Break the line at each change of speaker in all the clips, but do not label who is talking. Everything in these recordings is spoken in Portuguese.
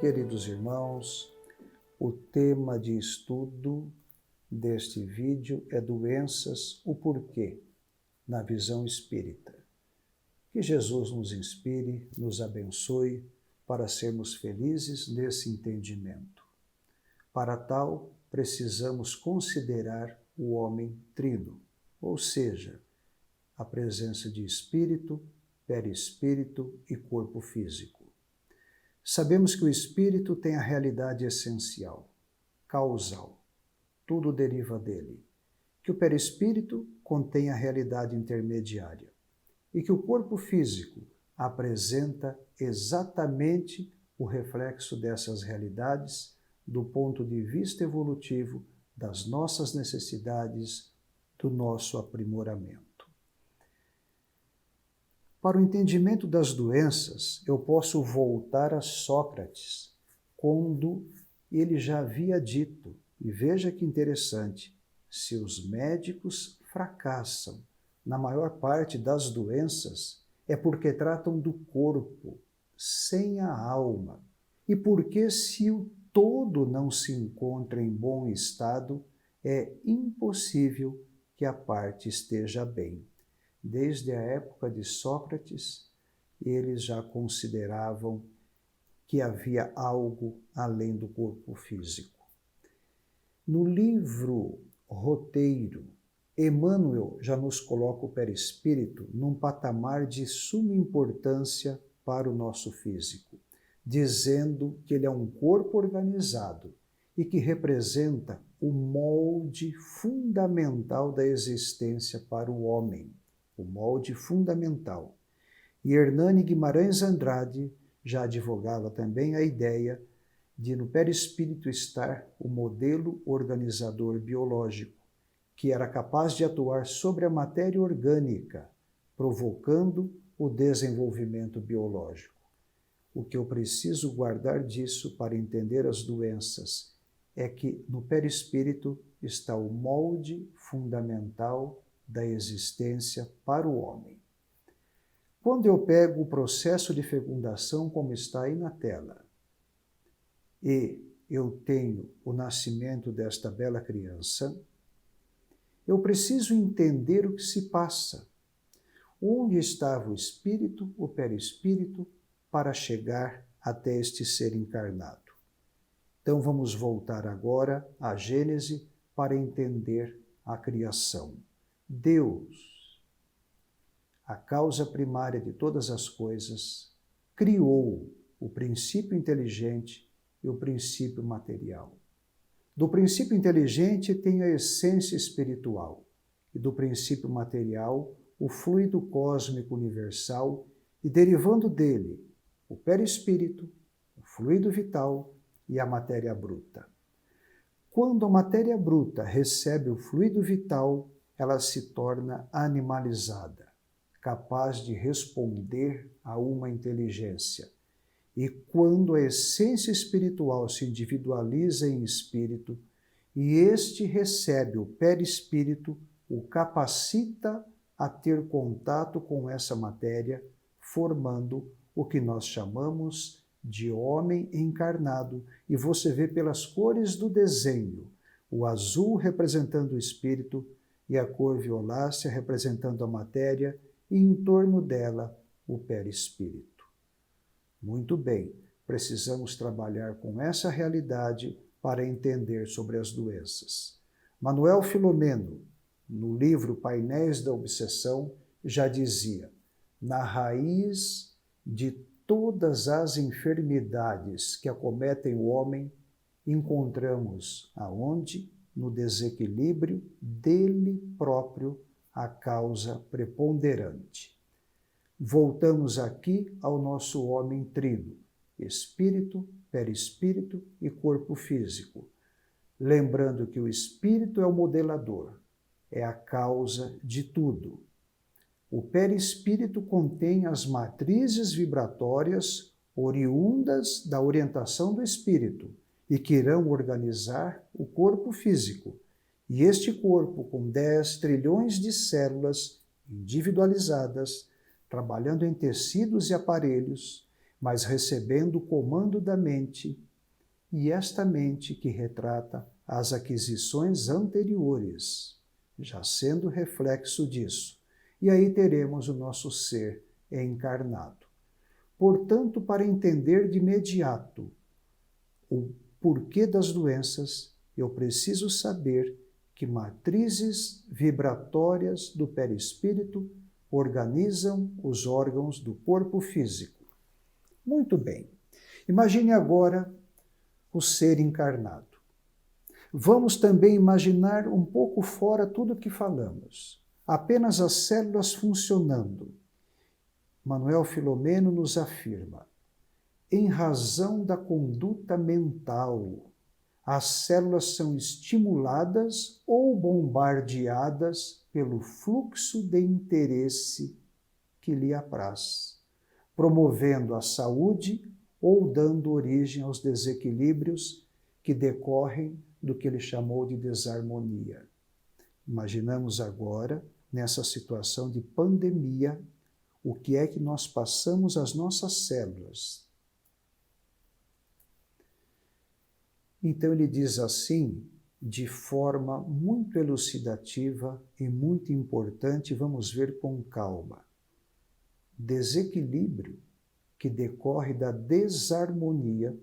Queridos irmãos, o tema de estudo deste vídeo é doenças, o porquê, na visão espírita. Que Jesus nos inspire, nos abençoe para sermos felizes nesse entendimento. Para tal, precisamos considerar o homem trino, ou seja, a presença de espírito, perispírito e corpo físico. Sabemos que o espírito tem a realidade essencial, causal. Tudo deriva dele. Que o perispírito contém a realidade intermediária. E que o corpo físico apresenta exatamente o reflexo dessas realidades do ponto de vista evolutivo das nossas necessidades, do nosso aprimoramento. Para o entendimento das doenças, eu posso voltar a Sócrates, quando ele já havia dito, e veja que interessante, se os médicos fracassam na maior parte das doenças, é porque tratam do corpo, sem a alma, e porque se o todo não se encontra em bom estado, é impossível que a parte esteja bem. Desde a época de Sócrates, eles já consideravam que havia algo além do corpo físico. No livro Roteiro, Emmanuel já nos coloca o perispírito num patamar de suma importância para o nosso físico, dizendo que ele é um corpo organizado e que representa o molde fundamental da existência para o homem. O molde fundamental. E Hernani Guimarães Andrade já advogava também a ideia de no perispírito estar o modelo organizador biológico, que era capaz de atuar sobre a matéria orgânica, provocando o desenvolvimento biológico. O que eu preciso guardar disso para entender as doenças é que no perispírito está o molde fundamental da existência para o homem. Quando eu pego o processo de fecundação, como está aí na tela, e eu tenho o nascimento desta bela criança, eu preciso entender o que se passa. Onde estava o espírito, o perispírito, para chegar até este ser encarnado? Então vamos voltar agora à Gênese para entender a criação. Deus, a causa primária de todas as coisas, criou o princípio inteligente e o princípio material. Do princípio inteligente tem a essência espiritual e do princípio material o fluido cósmico universal e, derivando dele, o perispírito, o fluido vital e a matéria bruta. Quando a matéria bruta recebe o fluido vital, ela se torna animalizada, capaz de responder a uma inteligência. E quando a essência espiritual se individualiza em espírito, e este recebe o perispírito, o capacita a ter contato com essa matéria, formando o que nós chamamos de homem encarnado. E você vê pelas cores do desenho, o azul representando o espírito, e a cor violácea representando a matéria, e em torno dela o perispírito. Muito bem, precisamos trabalhar com essa realidade para entender sobre as doenças. Manuel Filomeno, no livro Painéis da Obsessão, já dizia: na raiz de todas as enfermidades que acometem o homem, encontramos aonde? No desequilíbrio dele próprio, a causa preponderante. Voltamos aqui ao nosso homem trino, espírito, perispírito e corpo físico. Lembrando que o espírito é o modelador, é a causa de tudo. O perispírito contém as matrizes vibratórias oriundas da orientação do espírito e que irão organizar o corpo físico. E este corpo, com 10 trilhões de células individualizadas, trabalhando em tecidos e aparelhos, mas recebendo o comando da mente, e esta mente que retrata as aquisições anteriores, já sendo reflexo disso. E aí teremos o nosso ser encarnado. Portanto, para entender de imediato o porquê das doenças, eu preciso saber que matrizes vibratórias do perispírito organizam os órgãos do corpo físico. Muito bem. Imagine agora o ser encarnado. Vamos também imaginar um pouco fora tudo o que falamos. Apenas as células funcionando. Manuel Filomeno nos afirma: em razão da conduta mental, as células são estimuladas ou bombardeadas pelo fluxo de interesse que lhe apraz, promovendo a saúde ou dando origem aos desequilíbrios que decorrem do que ele chamou de desarmonia. Imaginamos agora, nessa situação de pandemia, o que é que nós passamos às nossas células. Então ele diz assim, de forma muito elucidativa e muito importante, vamos ver com calma. Desequilíbrio que decorre da desarmonia,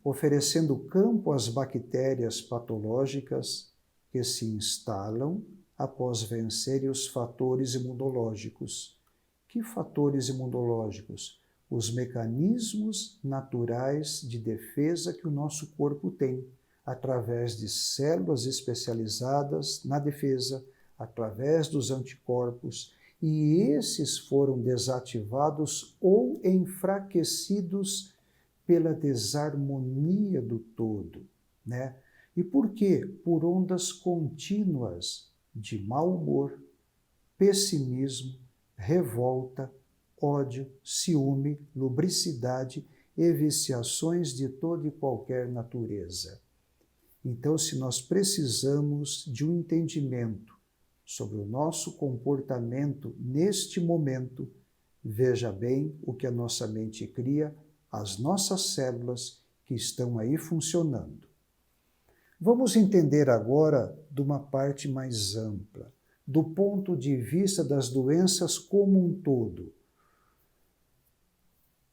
oferecendo campo às bactérias patológicas que se instalam após vencerem os fatores imunológicos. Que fatores imunológicos? Os mecanismos naturais de defesa que o nosso corpo tem, através de células especializadas na defesa, através dos anticorpos, e esses foram desativados ou enfraquecidos pela desarmonia do todo, né? E por quê? Por ondas contínuas de mau humor, pessimismo, revolta, ódio, ciúme, lubricidade e viciações de toda e qualquer natureza. Então, se nós precisamos de um entendimento sobre o nosso comportamento neste momento, veja bem o que a nossa mente cria, as nossas células que estão aí funcionando. Vamos entender agora de uma parte mais ampla, do ponto de vista das doenças como um todo.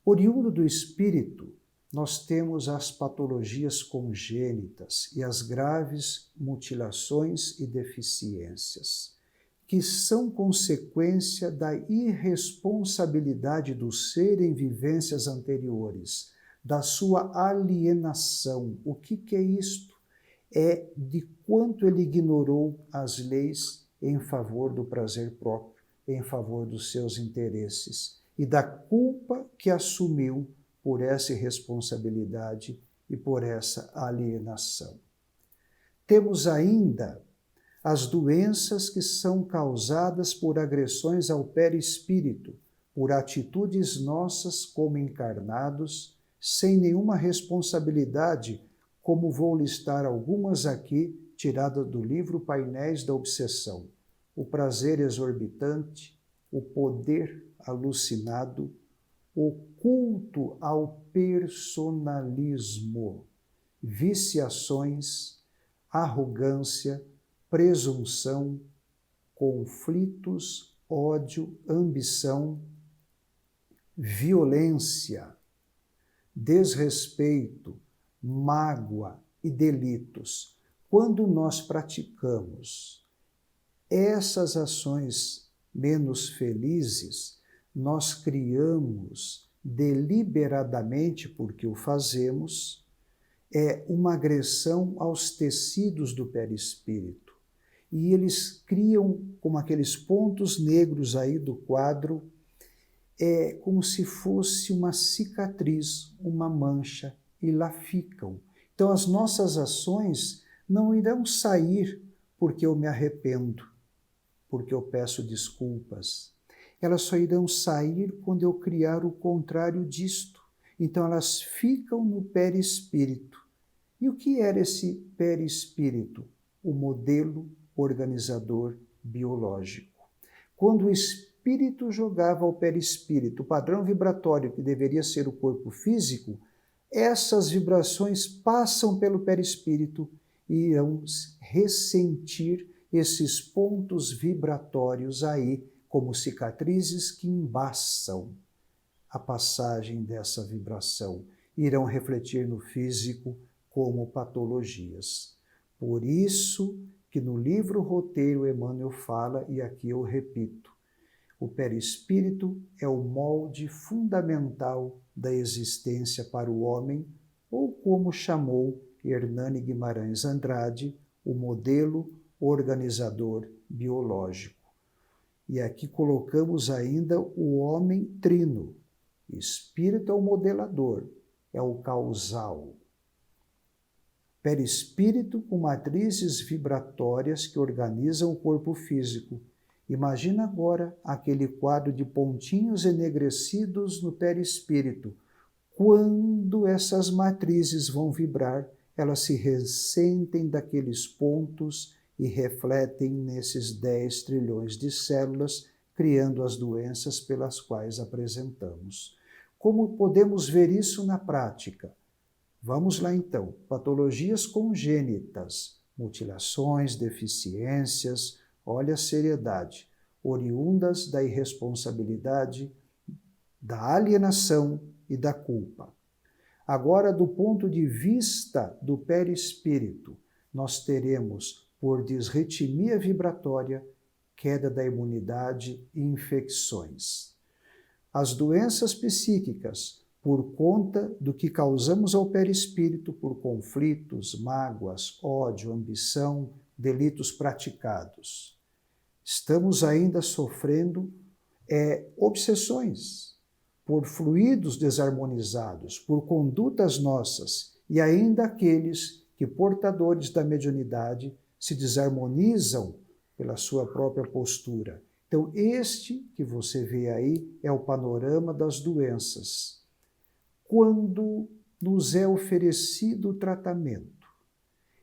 Oriundo do espírito, nós temos as patologias congênitas e as graves mutilações e deficiências, que são consequência da irresponsabilidade do ser em vivências anteriores, da sua alienação. O que é isto? É de quanto ele ignorou as leis em favor do prazer próprio, em favor dos seus interesses, e da culpa que assumiu por essa irresponsabilidade e por essa alienação. Temos ainda as doenças que são causadas por agressões ao perispírito, por atitudes nossas como encarnados, sem nenhuma responsabilidade, como vou listar algumas aqui, tiradas do livro Painéis da Obsessão. O prazer exorbitante, o poder alucinado, o culto ao personalismo, viciações, arrogância, presunção, conflitos, ódio, ambição, violência, desrespeito, mágoa e delitos. Quando nós praticamos essas ações menos felizes, nós criamos deliberadamente, porque o fazemos, uma agressão aos tecidos do perispírito. E eles criam, como aqueles pontos negros aí do quadro, como se fosse uma cicatriz, uma mancha, e lá ficam. Então as nossas ações não irão sair porque eu me arrependo, porque eu peço desculpas. Elas só irão sair quando eu criar o contrário disto. Então elas ficam no perispírito. E o que era esse perispírito? O modelo organizador biológico. Quando espírito jogava ao perispírito, o padrão vibratório que deveria ser o corpo físico, essas vibrações passam pelo perispírito e irão ressentir esses pontos vibratórios aí, como cicatrizes que embaçam a passagem dessa vibração. Irão refletir no físico como patologias. Por isso que no livro Roteiro Emmanuel fala, e aqui eu repito, o perispírito é o molde fundamental da existência para o homem, ou como chamou Hernani Guimarães Andrade, o modelo organizador biológico. E aqui colocamos ainda o homem trino. Espírito é o modelador, é o causal. Perispírito com matrizes vibratórias que organizam o corpo físico. Imagina agora aquele quadro de pontinhos enegrecidos no perispírito. Quando essas matrizes vão vibrar, elas se ressentem daqueles pontos e refletem nesses 10 trilhões de células, criando as doenças pelas quais apresentamos. Como podemos ver isso na prática? Vamos lá então. Patologias congênitas, mutilações, deficiências, olha a seriedade, oriundas da irresponsabilidade, da alienação e da culpa. Agora, do ponto de vista do perispírito, nós teremos, por disritmia vibratória, queda da imunidade e infecções. As doenças psíquicas, por conta do que causamos ao perispírito por conflitos, mágoas, ódio, ambição, delitos praticados. Estamos ainda sofrendo obsessões por fluidos desarmonizados, por condutas nossas, e ainda aqueles que, portadores da mediunidade, se desarmonizam pela sua própria postura. Então, este que você vê aí é o panorama das doenças. Quando nos é oferecido o tratamento,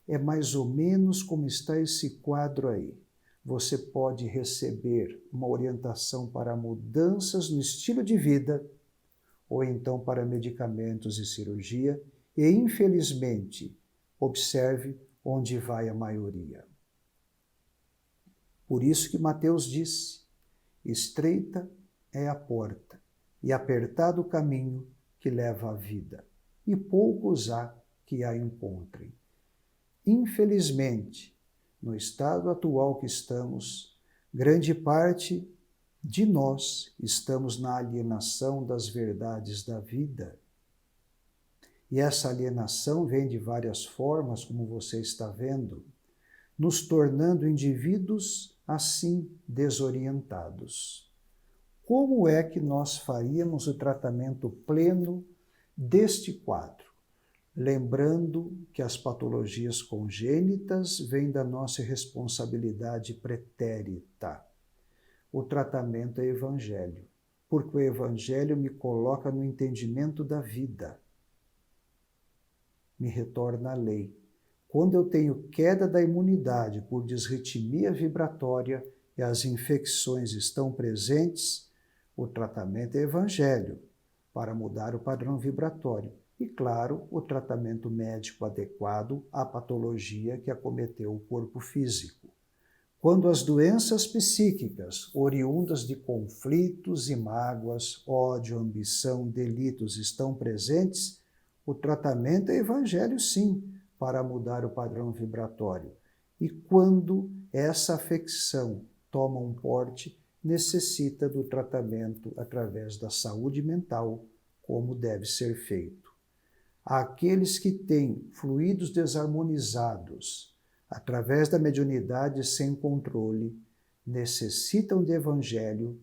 é mais ou menos como está esse quadro aí. Você pode receber uma orientação para mudanças no estilo de vida, ou então para medicamentos e cirurgia, e infelizmente, observe onde vai a maioria. Por isso que Mateus disse, estreita é a porta, e apertado o caminho que leva à vida, e poucos há que a encontrem. Infelizmente, no estado atual que estamos, grande parte de nós estamos na alienação das verdades da vida. E essa alienação vem de várias formas, como você está vendo, nos tornando indivíduos assim desorientados. Como é que nós faríamos o tratamento pleno deste quadro? Lembrando que as patologias congênitas vêm da nossa responsabilidade pretérita. O tratamento é evangelho, porque o evangelho me coloca no entendimento da vida, me retorna a lei. Quando eu tenho queda da imunidade por disritmia vibratória e as infecções estão presentes, o tratamento é evangelho, para mudar o padrão vibratório. E, claro, o tratamento médico adequado à patologia que acometeu o corpo físico. Quando as doenças psíquicas, oriundas de conflitos e mágoas, ódio, ambição, delitos estão presentes, o tratamento é evangelho, sim, para mudar o padrão vibratório. E quando essa afecção toma um porte, necessita do tratamento através da saúde mental, como deve ser feito. Aqueles que têm fluidos desarmonizados, através da mediunidade sem controle, necessitam de evangelho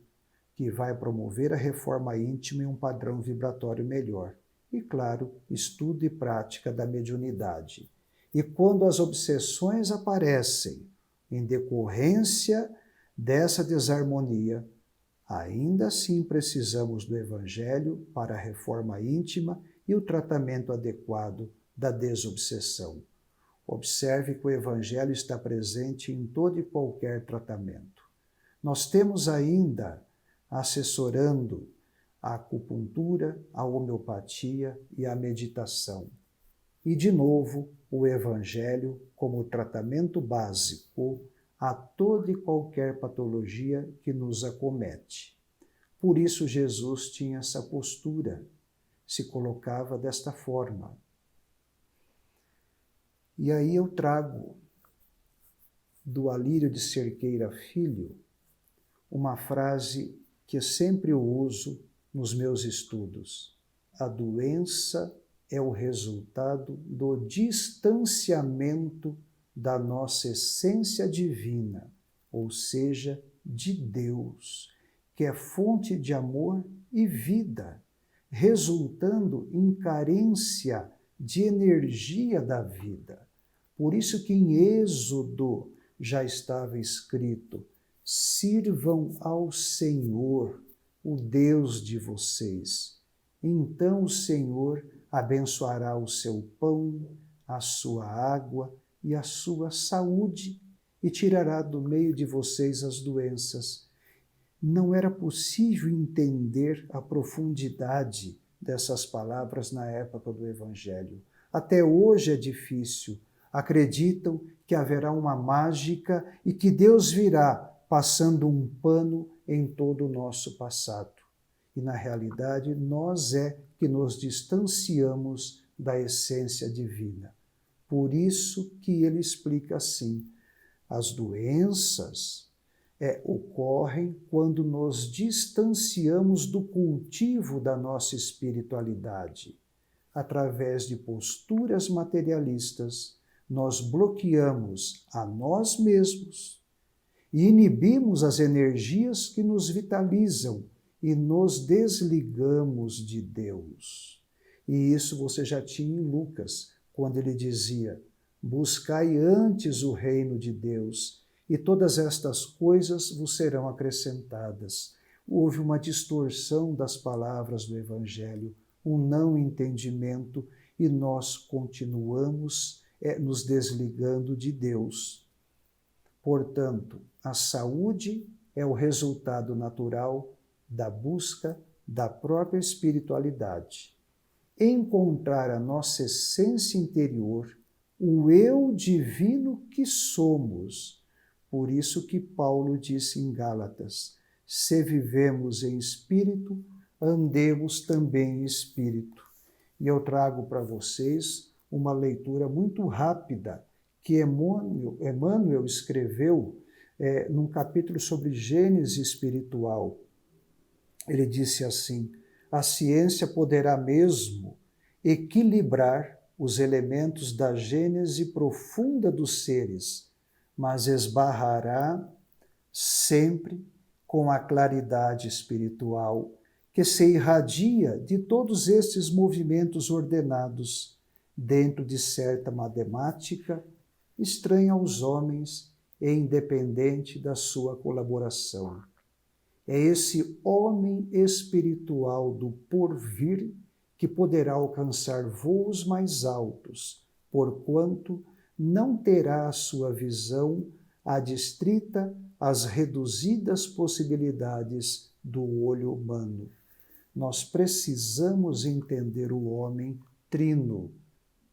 que vai promover a reforma íntima e um padrão vibratório melhor. E, claro, estudo e prática da mediunidade. E quando as obsessões aparecem em decorrência dessa desarmonia, ainda assim precisamos do evangelho para a reforma íntima e o tratamento adequado da desobsessão. Observe que o evangelho está presente em todo e qualquer tratamento. Nós temos ainda assessorando a acupuntura, a homeopatia e a meditação. E, de novo, o Evangelho como tratamento básico a toda e qualquer patologia que nos acomete. Por isso, Jesus tinha essa postura, se colocava desta forma. E aí eu trago do Alírio de Cerqueira Filho uma frase que eu sempre uso nos meus estudos. A doença é o resultado do distanciamento da nossa essência divina, ou seja, de Deus, que é fonte de amor e vida, resultando em carência de energia da vida. Por isso que em Êxodo já estava escrito: sirvam ao Senhor, o Deus de vocês. Então o Senhor abençoará o seu pão, a sua água e a sua saúde, e tirará do meio de vocês as doenças. Não era possível entender a profundidade dessas palavras na época do Evangelho. Até hoje é difícil. Acreditam que haverá uma mágica e que Deus virá passando um pano em todo o nosso passado. E, na realidade, nós é que nos distanciamos da essência divina. Por isso que ele explica assim: as doenças ocorrem quando nos distanciamos do cultivo da nossa espiritualidade. Através de posturas materialistas, nós bloqueamos a nós mesmos e inibimos as energias que nos vitalizam e nos desligamos de Deus. E isso você já tinha em Lucas, quando ele dizia: buscai antes o reino de Deus, e todas estas coisas vos serão acrescentadas. Houve uma distorção das palavras do Evangelho, um não entendimento, e nós continuamos nos desligando de Deus. Portanto, a saúde é o resultado natural da busca da própria espiritualidade. Encontrar a nossa essência interior, o eu divino que somos. Por isso que Paulo disse em Gálatas: se vivemos em espírito, andemos também em espírito. E eu trago para vocês uma leitura muito rápida que Emmanuel escreveu num capítulo sobre Gênese espiritual. Ele disse assim: a ciência poderá mesmo equilibrar os elementos da gênese profunda dos seres, mas esbarrará sempre com a claridade espiritual que se irradia de todos estes movimentos ordenados dentro de certa matemática estranha aos homens e independente da sua colaboração. É esse homem espiritual do porvir que poderá alcançar voos mais altos, porquanto não terá a sua visão adstrita às reduzidas possibilidades do olho humano. Nós precisamos entender o homem trino.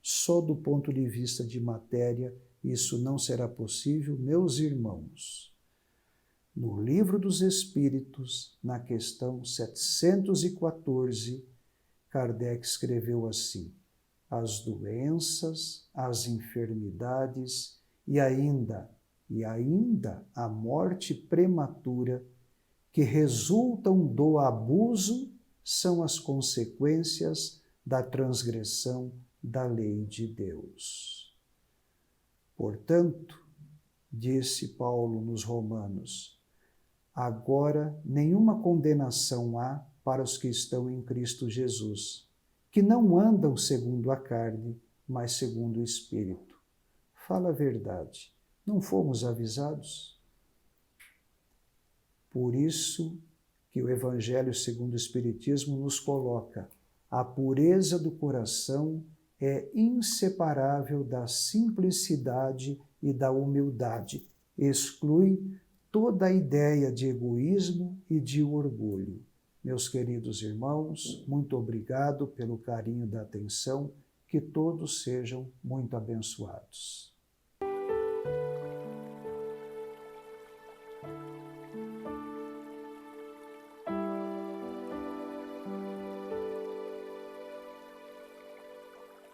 Só do ponto de vista de matéria, isso não será possível, meus irmãos. No Livro dos Espíritos, na questão 714, Kardec escreveu assim: as doenças, as enfermidades e ainda a morte prematura que resultam do abuso são as consequências da transgressão da lei de Deus. Portanto, disse Paulo nos Romanos, agora nenhuma condenação há para os que estão em Cristo Jesus, que não andam segundo a carne, mas segundo o Espírito. Fala a verdade, não fomos avisados? Por isso que o Evangelho segundo o Espiritismo nos coloca: a pureza do coração é inseparável da simplicidade e da humildade. Exclui toda a ideia de egoísmo e de orgulho. Meus queridos irmãos, muito obrigado pelo carinho da atenção, que todos sejam muito abençoados.